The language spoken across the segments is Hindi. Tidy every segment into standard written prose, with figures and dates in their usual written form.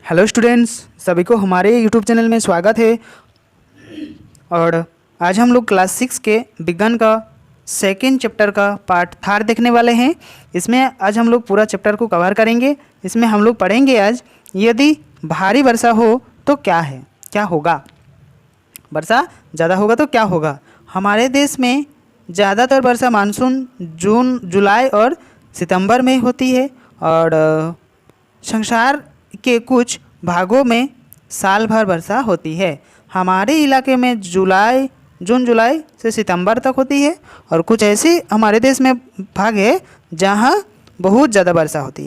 हेलो स्टूडेंट्स, सभी को हमारे यूट्यूब चैनल में स्वागत है। और आज हम लोग क्लास 6 के विज्ञान का सेकेंड चैप्टर का पार्ट 3 देखने वाले हैं। इसमें आज हम लोग पूरा चैप्टर को कवर करेंगे। इसमें हम लोग पढ़ेंगे आज, यदि भारी वर्षा हो तो क्या होगा। वर्षा ज़्यादा होगा तो क्या होगा। हमारे देश में ज़्यादातर वर्षा मानसून जून, जुलाई और सितंबर में होती है और संसार के कुछ भागों में साल भर वर्षा होती है। हमारे इलाके में जून जुलाई से सितंबर तक होती है और कुछ ऐसे हमारे देश में भाग है जहाँ बहुत ज़्यादा वर्षा होती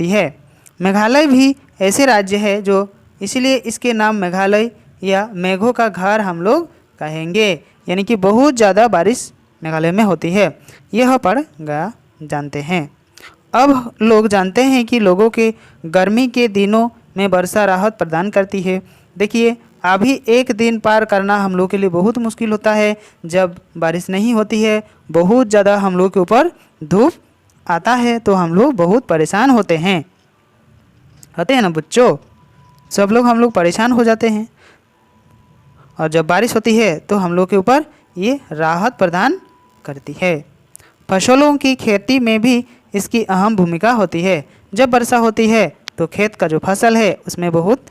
है। मेघालय भी ऐसे राज्य है जो, इसलिए इसके नाम मेघालय या मेघों का घर हम लोग कहेंगे। यानी कि बहुत ज़्यादा बारिश मेघालय में होती है। यह पढ़ गया जानते हैं। अब लोग जानते हैं कि लोगों के गर्मी के दिनों में वर्षा राहत प्रदान करती है। देखिए, अभी एक दिन पार करना हम लोग के लिए बहुत मुश्किल होता है जब बारिश नहीं होती है। बहुत ज़्यादा हम लोग के ऊपर धूप आता है तो हम लोग बहुत परेशान होते हैं ना बच्चों। सब लोग हम लोग परेशान हो जाते हैं और जब बारिश होती है तो हम लोग के ऊपर ये राहत प्रदान करती है। फसलों की खेती में भी इसकी अहम भूमिका होती है। जब वर्षा होती है तो खेत का जो फसल है उसमें बहुत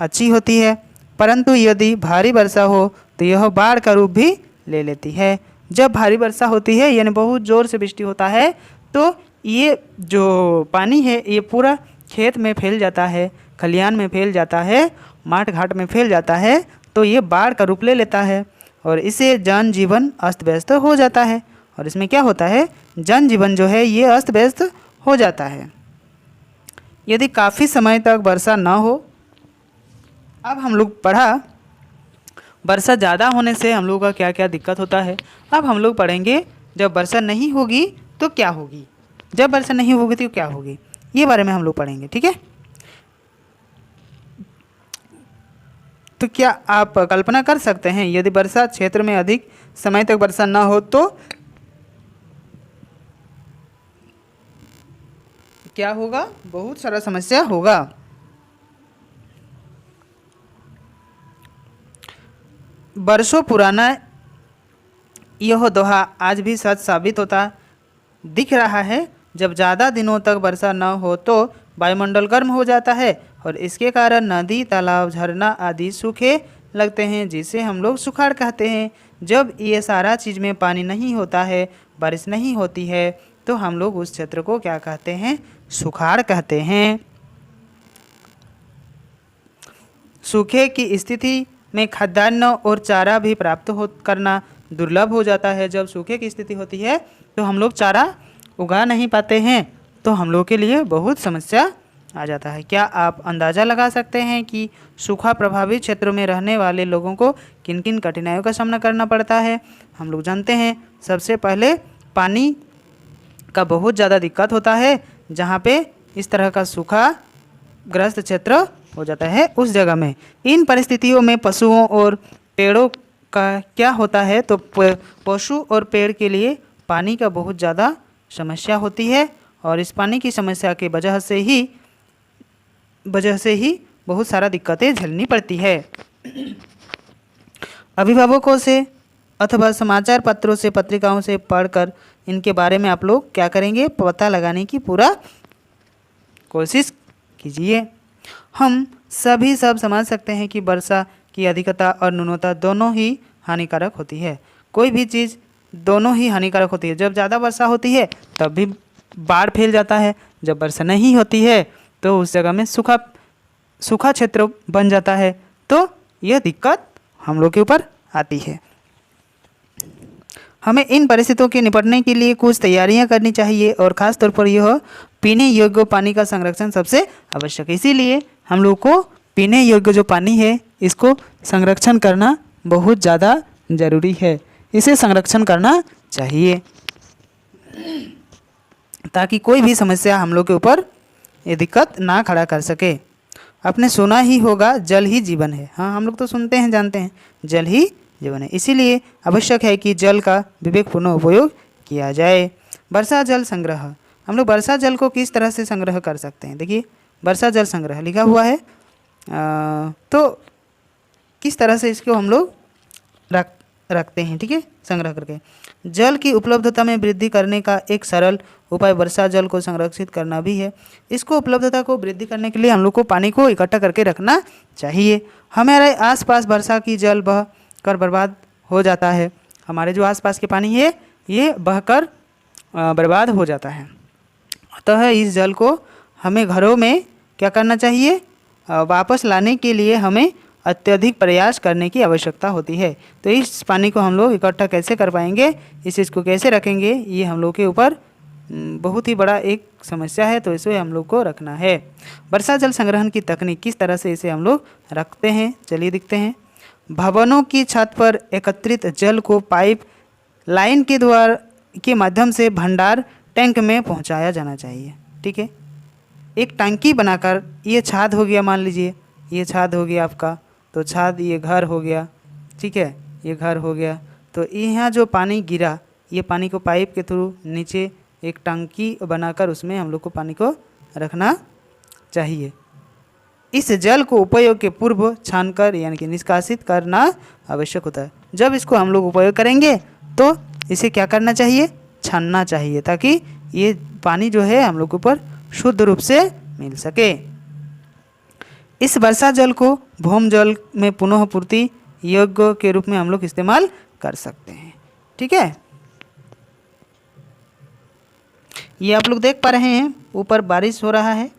अच्छी होती है, परंतु यदि भारी वर्षा हो तो यह बाढ़ का रूप भी ले लेती है। जब भारी वर्षा होती है यानी बहुत ज़ोर से वृष्टि होता है तो ये जो पानी है ये पूरा खेत में फैल जाता है, खलिहान में फैल जाता है, माठ घाट में फैल जाता है, तो ये बाढ़ का रूप ले लेता है और इससे जनजीवन अस्त व्यस्त हो जाता है। और इसमें क्या होता है, जनजीवन जो है ये अस्त व्यस्त हो जाता है यदि काफ़ी समय तक वर्षा न हो। अब हम लोग पढ़ा वर्षा ज़्यादा होने से हम लोग का क्या क्या दिक्कत होता है। अब हम लोग पढ़ेंगे जब वर्षा नहीं होगी तो क्या होगी। जब वर्षा नहीं होगी तो क्या होगी, ये बारे में हम लोग पढ़ेंगे, ठीक है। तो क्या आप कल्पना कर सकते हैं यदि वर्षा क्षेत्र में अधिक समय तक वर्षा न हो तो क्या होगा, बहुत सारा समस्या होगा। वर्षों पुराना यह दोहा आज भी सच साबित होता दिख रहा है। जब ज़्यादा दिनों तक वर्षा न हो तो वायुमंडल गर्म हो जाता है और इसके कारण नदी, तालाब, झरना आदि सूखे लगते हैं, जिसे हम लोग सुखाड़ कहते हैं। जब ये सारा चीज़ में पानी नहीं होता है, बारिश नहीं होती है, तो हम लोग उस क्षेत्र को क्या कहते हैं, सुखाड़ कहते हैं। सूखे की स्थिति में खाद्यान्न और चारा भी प्राप्त करना दुर्लभ हो जाता है। जब सूखे की स्थिति होती है तो हम लोग चारा उगा नहीं पाते हैं, तो हम लोग के लिए बहुत समस्या आ जाता है। क्या आप अंदाज़ा लगा सकते हैं कि सूखा प्रभावित क्षेत्रों में रहने वाले लोगों को किन किन कठिनाइयों का सामना करना पड़ता है। हम लोग जानते हैं सबसे पहले पानी का बहुत ज़्यादा दिक्कत होता है। जहाँ पे इस तरह का सूखा ग्रस्त क्षेत्र हो जाता है उस जगह में, इन परिस्थितियों में पशुओं और पेड़ों का क्या होता है, तो पशु और पेड़ के लिए पानी का बहुत ज़्यादा समस्या होती है और इस पानी की समस्या की वजह से ही बहुत सारा दिक्कतें झेलनी पड़ती है। अभिभावकों से अथवा समाचार पत्रों से, पत्रिकाओं से पढ़कर इनके बारे में आप लोग क्या करेंगे, पता लगाने की पूरा कोशिश कीजिए। हम सभी सब समझ सकते हैं कि वर्षा की अधिकता और न्यूनता दोनों ही हानिकारक होती है। कोई भी चीज़ दोनों ही हानिकारक होती है। जब ज़्यादा वर्षा होती है तब भी बाढ़ फैल जाता है, जब वर्षा नहीं होती है तो उस जगह में सूखा क्षेत्र बन जाता है, तो यह दिक्कत हम लोग के ऊपर आती है। हमें इन परिस्थितियों के निपटने के लिए कुछ तैयारियां करनी चाहिए और ख़ास तौर पर यह पीने योग्य पानी का संरक्षण सबसे आवश्यक है। इसीलिए हम लोग को पीने योग्य जो पानी है इसको संरक्षण करना बहुत ज़्यादा ज़रूरी है। इसे संरक्षण करना चाहिए ताकि कोई भी समस्या हम लोग के ऊपर ये दिक्कत ना खड़ा कर सके। आपने सुना ही होगा जल ही जीवन है। हाँ, हम लोग तो सुनते हैं, जानते हैं, जल ही जीवन है। इसीलिए आवश्यक है कि जल का विवेकपूर्ण उपयोग किया जाए। वर्षा जल संग्रह, हम लोग वर्षा जल को किस तरह से संग्रह कर सकते हैं। देखिए वर्षा जल संग्रह लिखा हुआ है, तो किस तरह से इसको हम लोग रखते हैं, ठीक है, संग्रह करके। जल की उपलब्धता में वृद्धि करने का एक सरल उपाय वर्षा जल को संरक्षित करना भी है। इसको उपलब्धता को वृद्धि करने के लिए हम लोग को पानी को इकट्ठा करके रखना चाहिए। हमारे आसपास वर्षा की जल बह कर बर्बाद हो जाता है। हमारे जो आसपास के पानी है ये बहकर बर्बाद हो जाता है। अतः इस जल को हमें घरों में क्या करना चाहिए, वापस लाने के लिए हमें अत्यधिक प्रयास करने की आवश्यकता होती है। तो इस पानी को हम लोग इकट्ठा कैसे कर पाएंगे, इस चीज़ को कैसे रखेंगे, ये हम लोग के ऊपर बहुत ही बड़ा एक समस्या है। तो इसे हम लोग को रखना है। वर्षा जल संग्रहण की तकनीक किस तरह से इसे हम लोग रखते हैं, चलिए दिखते हैं। भवनों की छत पर एकत्रित जल को पाइप लाइन के द्वार के माध्यम से भंडार टैंक में पहुंचाया जाना चाहिए, ठीक है। एक टंकी बनाकर, ये छाद हो गया, मान लीजिए ये छाद हो गया आपका, तो छाद ये घर हो गया, ठीक है, ये घर हो गया। तो यहाँ जो पानी गिरा, ये पानी को पाइप के थ्रू नीचे एक टंकी बनाकर उसमें हम लोग को पानी को रखना चाहिए। इस जल को उपयोग के पूर्व छानकर यानी कि निष्कासित करना आवश्यक होता है। जब इसको हम लोग उपयोग करेंगे तो इसे क्या करना चाहिए, छानना चाहिए, ताकि ये पानी जो है हम लोग के ऊपर शुद्ध रूप से मिल सके। इस वर्षा जल को भौम जल में पुनः पूर्ति योग्य के रूप में हम लोग इस्तेमाल कर सकते हैं, ठीक है। ये आप लोग देख पा रहे हैं, ऊपर बारिश हो रहा है,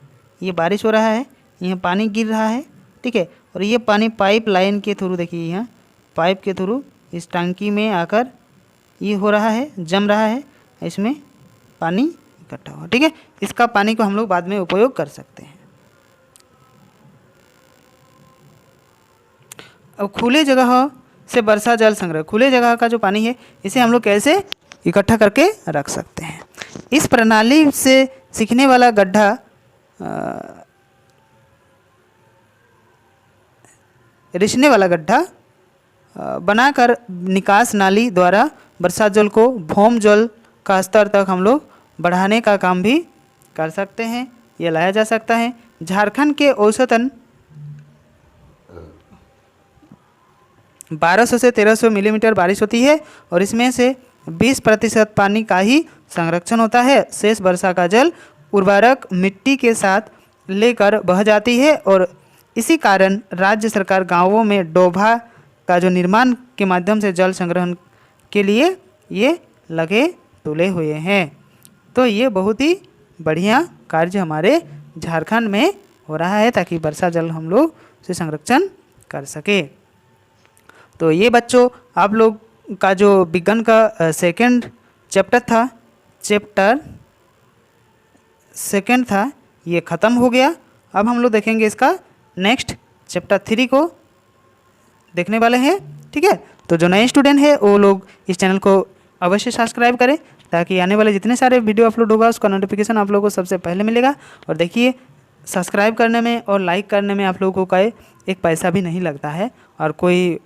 ये बारिश हो रहा है, यहाँ पानी गिर रहा है, ठीक है। और ये पानी पाइप लाइन के थ्रू, देखिए यहाँ पाइप के थ्रू इस टंकी में आकर ये हो रहा है, जम रहा है, इसमें पानी इकट्ठा हुआ, ठीक है। इसका पानी को हम लोग बाद में उपयोग कर सकते हैं। अब खुले जगह से वर्षा जल संग्रह, खुले जगह का जो पानी है इसे हम लोग कैसे इकट्ठा करके रख सकते हैं। इस प्रणाली से सीखने वाला गड्ढा रिसने वाला गड्ढा बनाकर निकास नाली द्वारा वर्षा जल को भौम जल का स्तर तक हम लोग बढ़ाने का काम भी कर सकते हैं, ये लाया जा सकता है। झारखंड के औसतन 1200 से 1300 मिलीमीटर बारिश होती है और इसमें से 20% पानी का ही संरक्षण होता है। शेष वर्षा का जल उर्वरक मिट्टी के साथ लेकर बह जाती है और इसी कारण राज्य सरकार गांवों में डोभा का जो निर्माण के माध्यम से जल संग्रहण के लिए ये लगे तुले हुए हैं। तो ये बहुत ही बढ़िया कार्य हमारे झारखंड में हो रहा है, ताकि वर्षा जल हम लोग से संरक्षण कर सके। तो ये बच्चों आप लोग का जो विज्ञान का सेकंड चैप्टर था ये ख़त्म हो गया। अब हम लोग देखेंगे इसका नेक्स्ट चैप्टर 3 को देखने वाले हैं, ठीक है। तो जो नए स्टूडेंट है वो लोग इस चैनल को अवश्य सब्सक्राइब करें, ताकि आने वाले जितने सारे वीडियो अपलोड होगा उसका नोटिफिकेशन आप लोगों को सबसे पहले मिलेगा। और देखिए सब्सक्राइब करने में और लाइक करने में आप लोगों का एक पैसा भी नहीं लगता है और कोई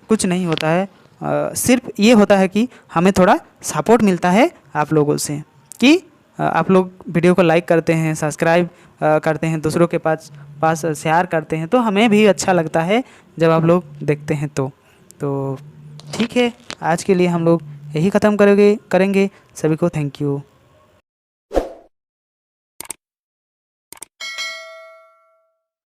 कुछ नहीं होता है, सिर्फ ये होता है कि हमें थोड़ा सपोर्ट मिलता है आप लोगों से कि आप लोग वीडियो को लाइक करते हैं, सब्सक्राइब करते हैं, दूसरों के पास शेयर करते हैं, तो हमें भी अच्छा लगता है जब आप लोग देखते हैं। तो ठीक है, आज के लिए हम लोग यही ख़त्म करेंगे। सभी को थैंक यू।